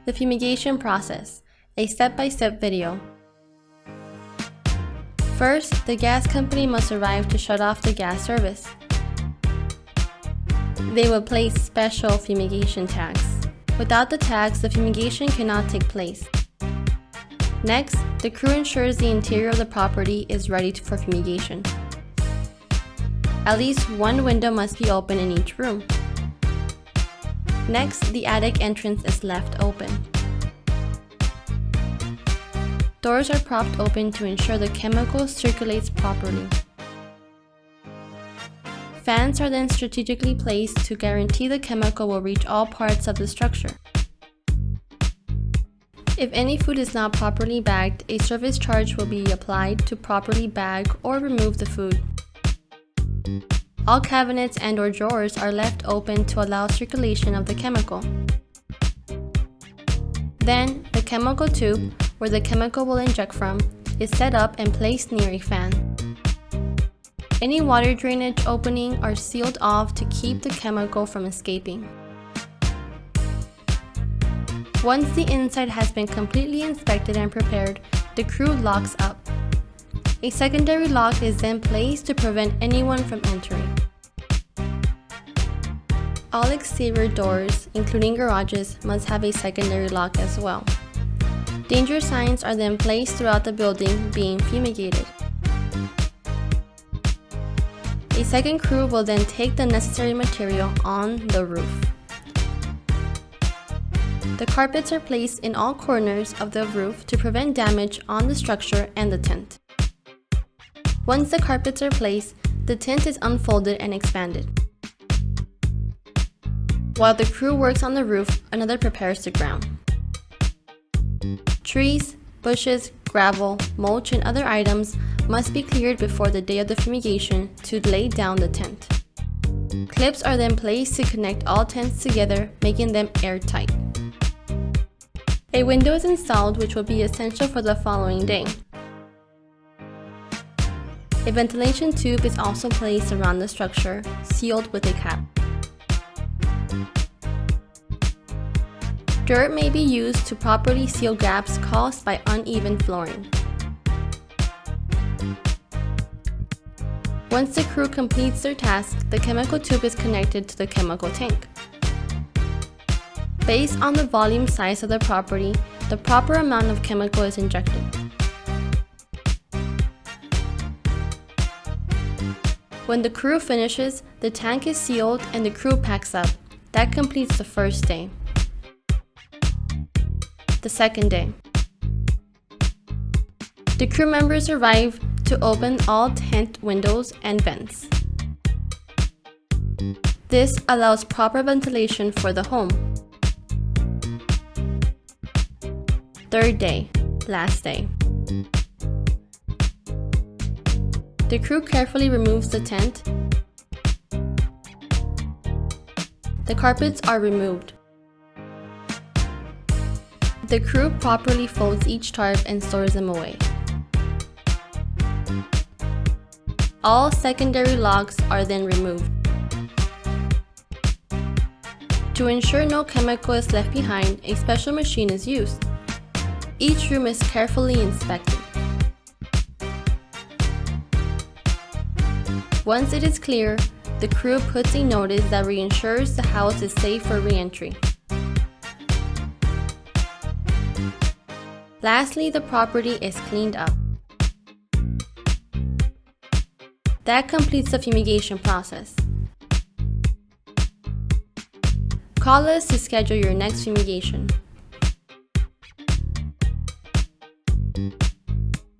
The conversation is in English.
The fumigation process, a step-by-step video. First, the gas company must arrive to shut off the gas service. They will place special fumigation tags. Without the tags, the fumigation cannot take place. Next, the crew ensures the interior of the property is ready for fumigation. At least one window must be open in each room. Next, the attic entrance is left open. Doors are propped open to ensure the chemical circulates properly. Fans are then strategically placed to guarantee the chemical will reach all parts of the structure. If any food is not properly bagged, a service charge will be applied to properly bag or remove the food. All cabinets and/or drawers are left open to allow circulation of the chemical. Then, the chemical tube, where the chemical will inject from, is set up and placed near a fan. Any water drainage opening are sealed off to keep the chemical from escaping. Once the inside has been completely inspected and prepared, the crew locks up. A secondary lock is then placed to prevent anyone from entering. All exterior doors, including garages, must have a secondary lock as well. Danger signs are then placed throughout the building being fumigated. A second crew will then take the necessary material on the roof. The carpets are placed in all corners of the roof to prevent damage on the structure and the tent. Once the carpets are placed, the tent is unfolded and expanded. While the crew works on the roof, another prepares the ground. Trees, bushes, gravel, mulch, and other items must be cleared before the day of the fumigation to lay down the tent. Clips are then placed to connect all tents together, making them airtight. A window is installed, which will be essential for the following day. A ventilation tube is also placed around the structure, sealed with a cap. Dirt may be used to properly seal gaps caused by uneven flooring. Once the crew completes their task, the chemical tube is connected to the chemical tank. Based on the volume size of the property, the proper amount of chemical is injected. When the crew finishes, the tank is sealed and the crew packs up. That completes the first day. The second day. The crew members arrive to open all tent windows and vents. This allows proper ventilation for the home. Third day, last day. The crew carefully removes the tent. The carpets are removed. The crew properly folds each tarp and stores them away. All secondary locks are then removed. To ensure no chemical is left behind, a special machine is used. Each room is carefully inspected. Once it is clear, the crew puts a notice that reassures the house is safe for re-entry. Lastly, the property is cleaned up. That completes the fumigation process. Call us to schedule your next fumigation.